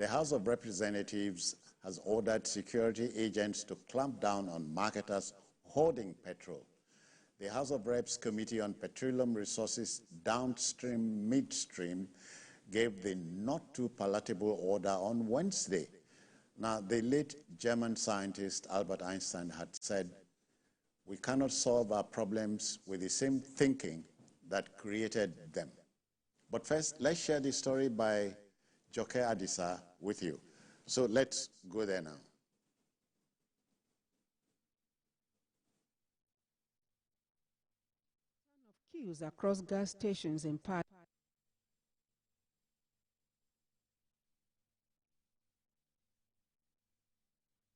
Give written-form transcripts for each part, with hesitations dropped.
The House of Representatives has ordered security agents to clamp down on marketers hoarding petrol. The House of Reps Committee on Petroleum Resources Downstream Midstream gave the not too palatable order on Wednesday. Now, the late German scientist Albert Einstein had said, "We cannot solve our problems with the same thinking that created them." But first, let's share the story by Joke Adisa with you. So let's go there now. Queues across gas stations in parts.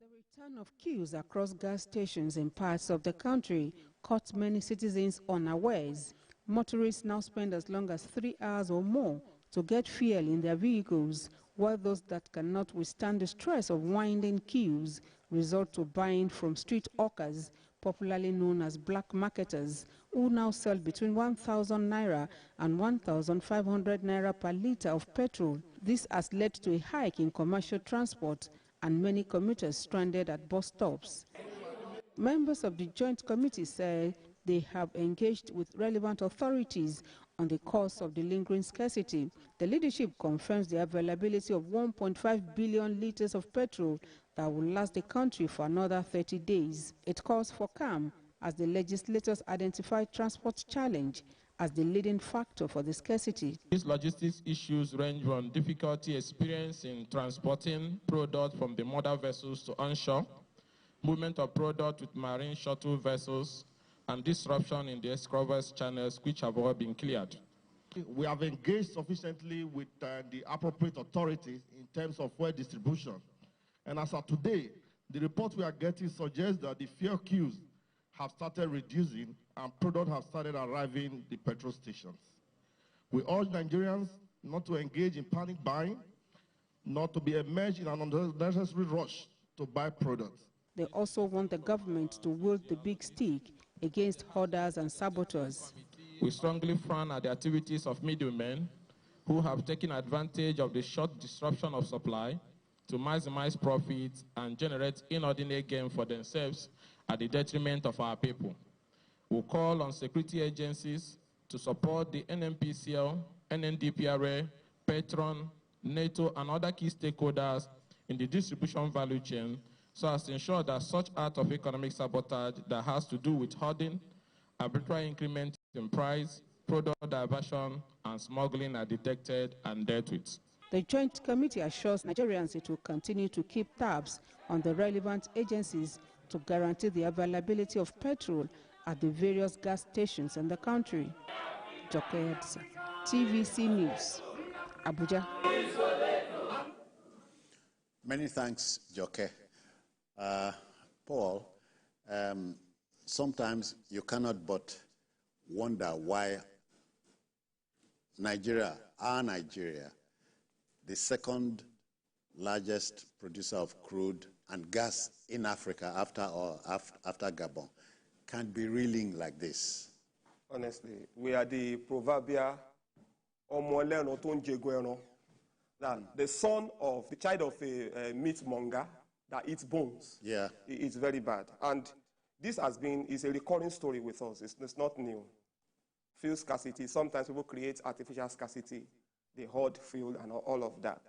The return of queues across gas stations in parts of the country caught many citizens unawares. Motorists now spend as long as 3 hours or more to get fuel in their vehicles, while those that cannot withstand the stress of winding queues resort to buying from street hawkers, popularly known as black marketers, who now sell between 1,000 naira and 1,500 naira per litre of petrol. This has led to a hike in commercial transport and many commuters stranded at bus stops. Members of the Joint Committee say they have engaged with relevant authorities on the cause of the lingering scarcity. The leadership confirms the availability of 1.5 billion litres of petrol that will last the country for another 30 days. It calls for calm as the legislators identify transport challenge as the leading factor for the scarcity. These logistics issues range from difficulty experienced in transporting product from the mother vessels to onshore, movement of product with marine shuttle vessels, and disruption in the escrover's channels, which have all been cleared. We have engaged sufficiently with the appropriate authorities in terms of fuel distribution. And as of today, the report we are getting suggests that the fuel queues have started reducing and product have started arriving at the petrol stations. We urge Nigerians not to engage in panic buying, not to be immersed in an unnecessary rush to buy products. They also want the government to wield the big stick against hoarders and saboteurs. We strongly frown at the activities of middlemen who have taken advantage of the short disruption of supply to maximize profits and generate inordinate gain for themselves at the detriment of our people. We call on security agencies to support the NNPCL, NNDPRA, Petrol, NATO, and other key stakeholders in the distribution value chain so as to ensure that such act of economic sabotage that has to do with hoarding, arbitrary increment in price, product diversion, and smuggling are detected and dealt with. The Joint Committee assures Nigerians it will continue to keep tabs on the relevant agencies to guarantee the availability of petrol at the various gas stations in the country. Joke Adisa, TVC News, Abuja. Many thanks, Joke. Paul, sometimes you cannot but wonder why Nigeria, the second largest producer of crude and gas in Africa after Gabon, can be reeling like this. Honestly, we are the proverbial that the son of the child of a meat monger that eats bones. Yeah, it's very bad. And this is a recurring story with us. It's not new. Fuel scarcity. Sometimes people create artificial scarcity. They hoard fuel and all of that.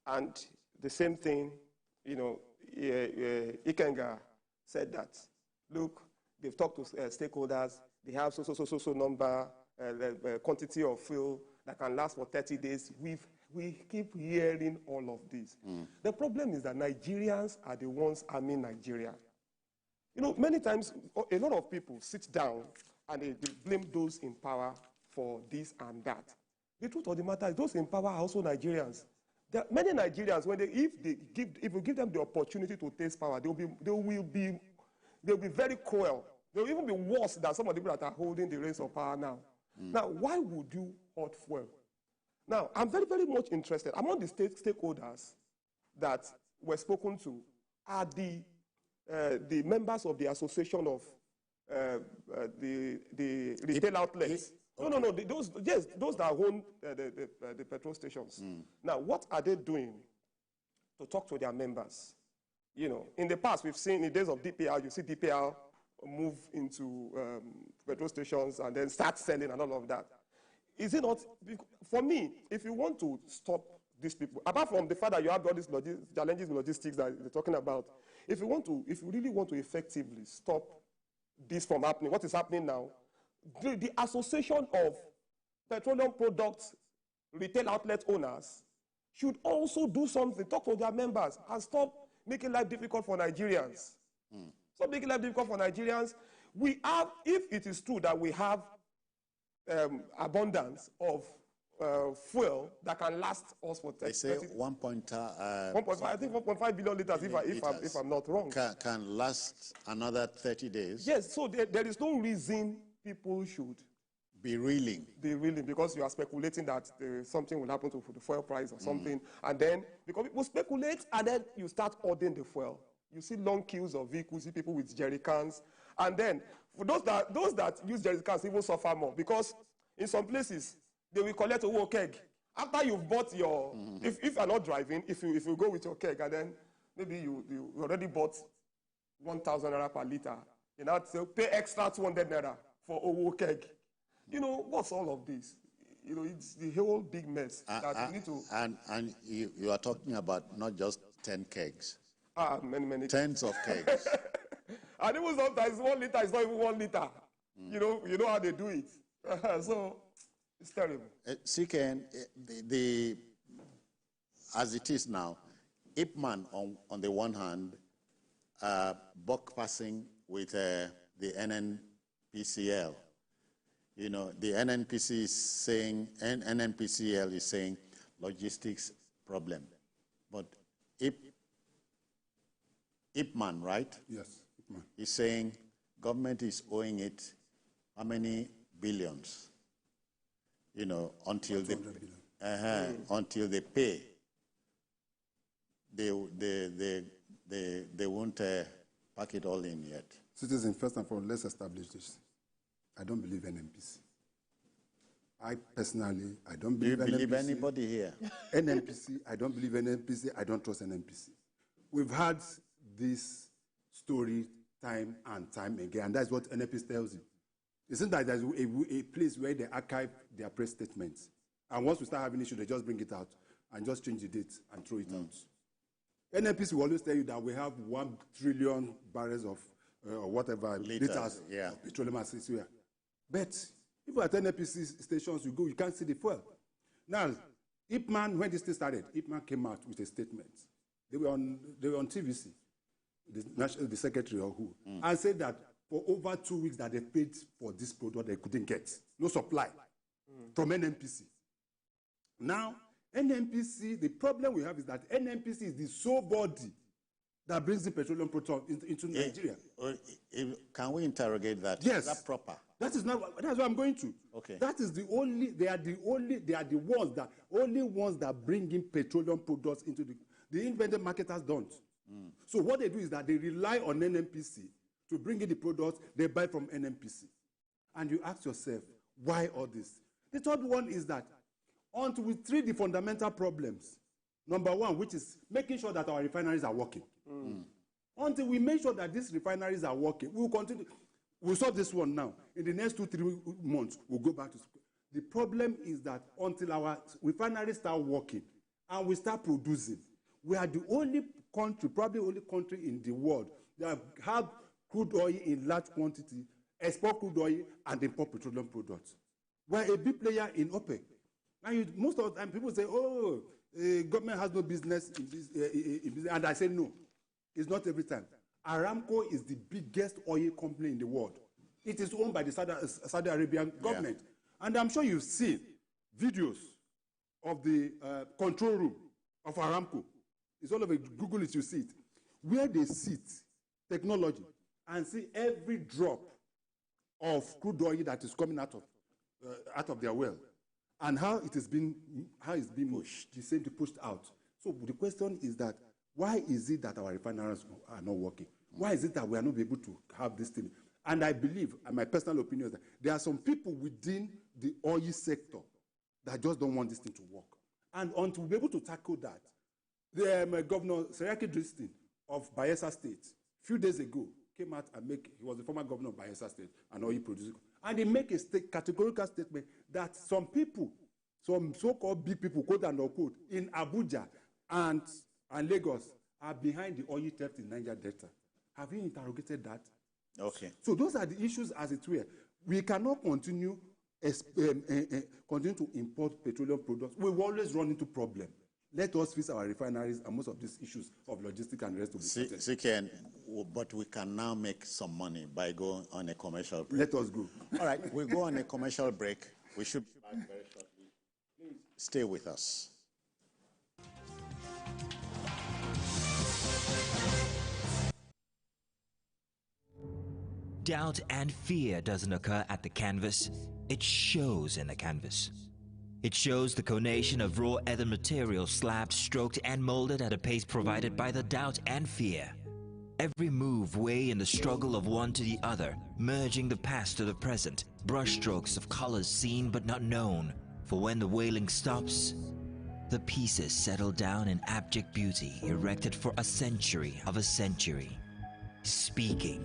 And the same thing, Ikenga said that, look, they've talked to stakeholders, they have so number, quantity of fuel that can last for 30 days. We keep hearing all of this. The problem is that Nigerians are the ones harming Nigeria. Many times, a lot of people sit down and they blame those in power for this and that. The truth of the matter is those in power are also Nigerians. There are many Nigerians, if you give them the opportunity to taste power, they'll be very cruel. They'll even be worse than some of the people that are holding the reins of power now. Now, why would you hoard fuel? Now, I'm very, very much interested. Among the stakeholders that were spoken to are the members of the association of the retail outlets. No. Those that own the petrol stations. Now, what are they doing to talk to their members. You know, in the past, we've seen in the days of DPR, you see DPR move into petrol stations and then start selling and all of that. Is it not, for me, if you want to stop these people, apart from the fact that you have all these challenges in logistics that they're talking about, if you really want to effectively stop this from happening, what is happening now, the Association of Petroleum Products Retail Outlet Owners should also do something, talk to their members, and stop making life difficult for Nigerians. Stop making life difficult for Nigerians. We have, if it is true that we have abundance of fuel that can last us for 30, they say 1.5, I think 1.5 billion liters, if I'm not wrong. Can last another 30 days. Yes, so there is no reason people should be reeling. Because you are speculating that something will happen to the fuel price or something. And then, because people speculate, and then you start ordering the fuel. You see long queues of vehicles, see people with jerry cans. And then, for those that use jerry cans even suffer more, because in some places, they will collect a whole keg. After you've bought your, if you're not driving, if you go with your keg, and then maybe you already bought 1,000 naira per liter, you now pay extra 200 naira for a whole keg. You know, what's all of this? You know, it's the whole big mess that we need to... And you are talking about not just 10 kegs. Many Tens of kegs. And even sometimes 1 liter is not even 1 liter. You know how they do it. So, it's terrible. CKN, as it is now, Ipman on the one hand, buck passing with the NNPCL. You know, the NNPC is saying, NNPCL is saying logistics problem. But Ipman, right? Yes, Ipman. Is saying government is owing it how many billions? You know, until they until they pay, they won't pack it all in yet. Citizens, first and foremost, let's establish this. I don't believe NNPC. I personally, I don't believe NNPC. Do you believe anybody here? NNPC, I don't believe NNPC. I don't trust NNPC. We've had this story time and time again, and that's what NNPC tells you. Isn't that there's a place where they archive their press statements, and once we start having issues, they just bring it out and just change the date and throw it out. NNPC will always tell you that we have 1 trillion barrels of or whatever liters of petroleum assets here. But if at NNPC stations you go, you can't see the fuel. Now, Ipman, when this thing started, Ipman came out with a statement. They were on TVC, the secretary or who, and said that for over 2 weeks that they paid for this product they couldn't get. No supply from NNPC. Now, NNPC, the problem we have is that NNPC is the sole body that brings the petroleum product into Nigeria. Can we interrogate that? Yes. Is that proper? That is not. That's what I'm going to. Okay. That is the only. They are the only ones that bring in petroleum products into the independent marketers don't. So what they do is that they rely on NNPC to bring in the products they buy from NNPC, and you ask yourself why all this. The third one is that until we treat the fundamental problems, number one, which is making sure that our refineries are working. Until we make sure that these refineries are working, we will continue. We'll solve this one now. In the next 2-3 months, we'll go back to school. The problem is that until our refineries start working and we start producing, we are the only country, probably only country in the world that have crude oil in large quantity, export crude oil, and import petroleum products. We're a big player in OPEC. And most of the time, people say, oh, government has no business in this, and I say no. It's not every time. Aramco is the biggest oil company in the world. It is owned by the Saudi Arabian government. Yeah. And I'm sure you've seen videos of the control room of Aramco. It's all over. Google it, you see it. Where they sit, technology, and see every drop of crude oil that is coming out of their well, and how it's being pushed, the same to pushed out. So the question is that why is it that our refineries are not working? Why is it that we are not able to have this thing? And I believe, and my personal opinion is that there are some people within the oil sector that just don't want this thing to work. And until we're able to tackle that, The Governor Seriake Dristin of Bayelsa State, a few days ago, came out and he was the former governor of Bayelsa State, and oil producer, and he make a categorical statement that some people, some so-called big people, quote and unquote, in Abuja and Lagos are behind the oil theft in Niger Delta. Have you interrogated that? Okay. So those are the issues as it were. We cannot continue to import petroleum products. We will always run into problems. Let us fix our refineries, and most of these issues of logistics and rest will be sorted. But we can now make some money by going on a commercial break. Let us go. All right, we'll go on a commercial break. We should be back very shortly. Please stay with us. Doubt and fear doesn't occur at the canvas, it shows in the canvas. It shows the conation of raw ether material slabbed, stroked, and molded at a pace provided by the doubt and fear. Every move way in the struggle of one to the other, merging the past to the present, brushstrokes of colors seen but not known. For when the wailing stops, the pieces settle down in abject beauty erected for a century of a century. Speaking,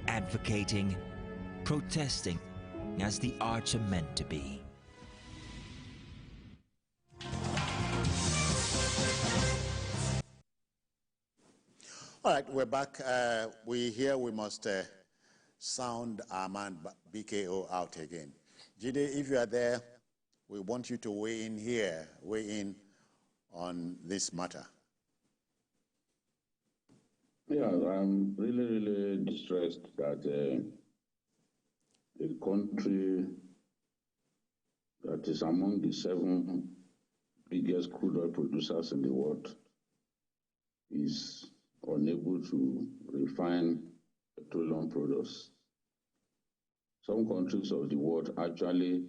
advocating, protesting as the arts are meant to be. All right, we're back. We must sound our man BKO out again. Jide, if you are there, we want you to weigh in on this matter. Yeah, I'm really distressed that a country that is among the 7 biggest crude oil producers in the world is unable to refine petroleum products. Some countries of the world actually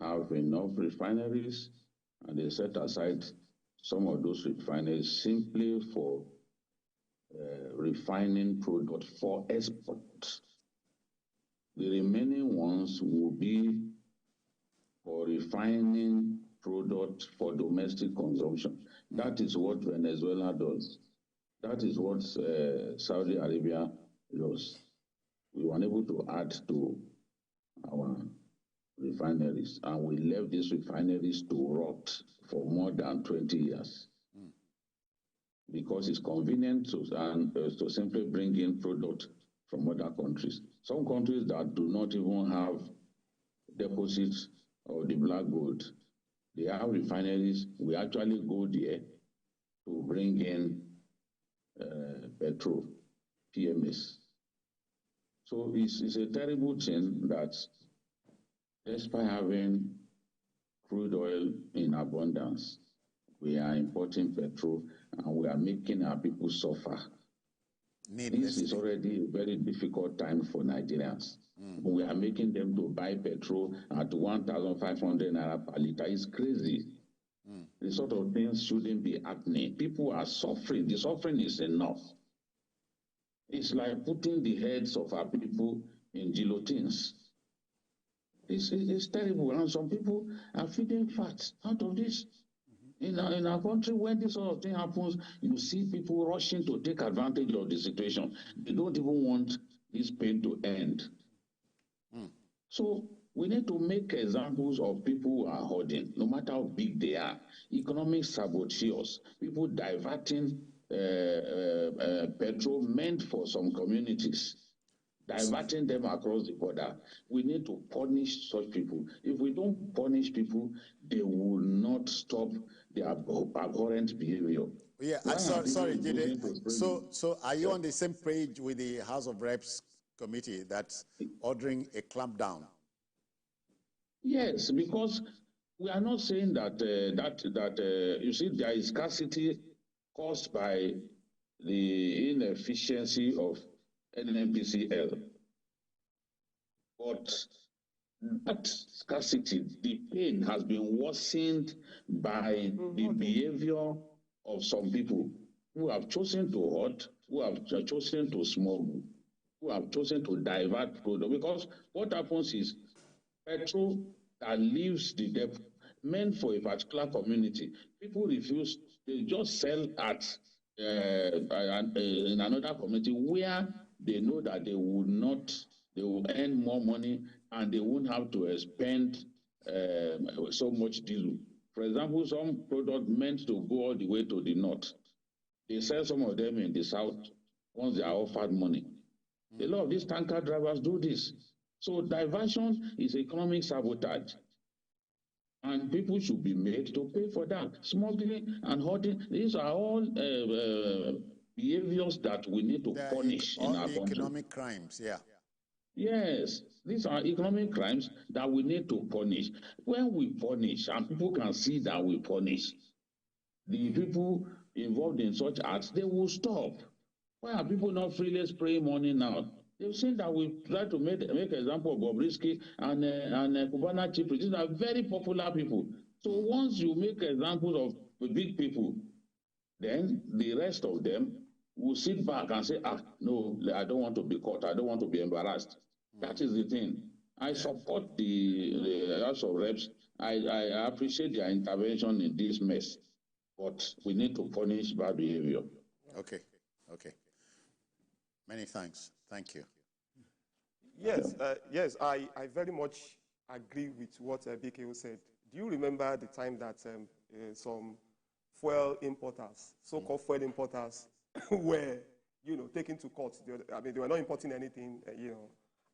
have enough refineries, and they set aside some of those refineries simply for refining product for export. The remaining ones will be for refining product for domestic consumption. That is what Venezuela does. That is what Saudi Arabia does. We were unable to add to our refineries, and we left these refineries to rot for more than 20 years. Because it's convenient to simply bring in product from other countries. Some countries that do not even have deposits of the black gold, they have refineries. We actually go there to bring in Petrol, PMS. So it's a terrible thing that despite having crude oil in abundance, we are importing petrol and we are making our people suffer. This is already a very difficult time for Nigerians. We are making them to buy petrol at 1,500 naira per liter. It's crazy. This sort of things shouldn't be happening. People are suffering. The suffering is enough. It's like putting the heads of our people in guillotines. It's terrible, and some people are feeding fat out of this. In our country, when this sort of thing happens, you see people rushing to take advantage of the situation. They don't even want this pain to end. So we need to make examples of people who are hoarding, no matter how big they are. Economic saboteurs, people diverting petrol meant for some communities, diverting them across the border. We need to punish such people. If we don't punish people, they will not stop their abhorrent behavior. Yeah, sorry, Jide. So are you on the same page with the House of Reps committee that's ordering a clampdown? Yes, because we are not saying that you see, there is scarcity caused by the inefficiency of NNPCL. But that scarcity, the pain has been worsened by the behavior of some people who have chosen to hoard, who have chosen to smuggle, who have chosen to divert product. Because what happens is petrol that leaves the depot meant for a particular community, people refuse They just sell at in another community where they know that they will earn more money and they won't have to spend so much diesel. For example, some product meant to go all the way to the north, they sell some of them in the south once they are offered money. A lot of these tanker drivers do this. So diversion is economic sabotage. And people should be made to pay for that. Smuggling and hoarding, these are all behaviors that we need to punish in our country. Economic crimes, yeah. Yes, these are economic crimes that we need to punish. When we punish, and people can see that we punish, the people involved in such acts, they will stop. Why are people not freely spraying money now? They've seen that we try to make example of Bobrisky and Kubana Chipri. These are very popular people. So once you make examples of big people, then the rest of them will sit back and say, no, I don't want to be caught. I don't want to be embarrassed. That is the thing. I support the House of Reps. I appreciate their intervention in this mess, but we need to punish bad behavior. Okay. Many thanks. Thank you. Yes, yes, I very much agree with what BKO said. Do you remember the time that some fuel importers, so-called fuel importers, were, taken to court? They were not importing anything,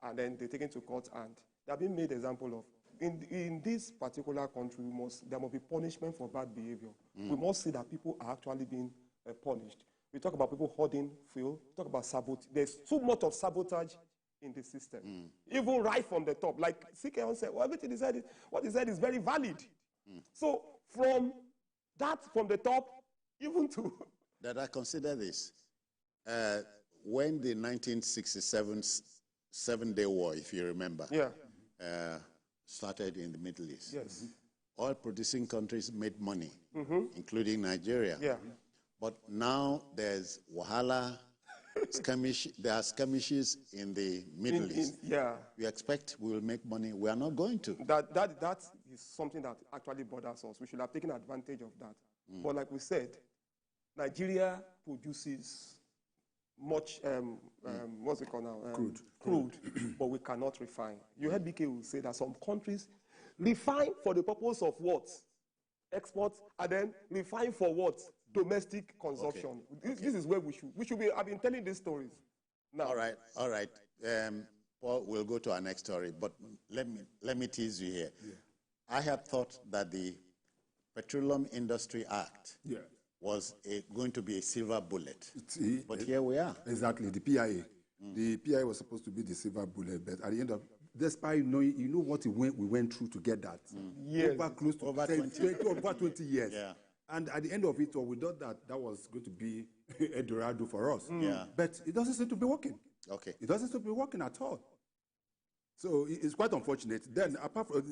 and then they're taken to court, and they've been made example of. In this particular country, there must be punishment for bad behavior. We must see that people are actually being punished. We talk about people hoarding fuel. We talk about sabotage. There's too much of sabotage in the system, even right from the top. Like CK said, everything he said, what he said is very valid. So from the top, even to... That I consider this. When the 1967 Seven-Day War, if you remember, started in the Middle East, oil-producing countries made money, including Nigeria. But now there's Wahala, there are skirmishes in the Middle East. We expect we will make money. We are not going to. That is something that actually bothers us. We should have taken advantage of that. But like we said, Nigeria produces much, what's it called now? Crude, but we cannot refine. You heard BK will say that some countries refine for the purpose of what? Export, and then refine for what? Domestic consumption. This is where we should be. I've been telling these stories now. All right. Paul, we'll go to our next story, but let me tease you here. I had thought that the Petroleum Industry Act was going to be a silver bullet, but here we are. Exactly, the PIA. The PIA was supposed to be the silver bullet, but at the end of, despite knowing, what we went through to get that, over 20 years. And at the end of it all, we thought that was going to be a Dorado for us. But it doesn't seem to be working. It doesn't seem to be working at all. So it's quite unfortunate. Then, apart from,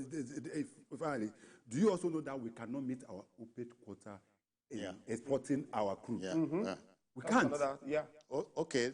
finally, do you also know that we cannot meet our OPEC quota in exporting our crude? We can't. Okay,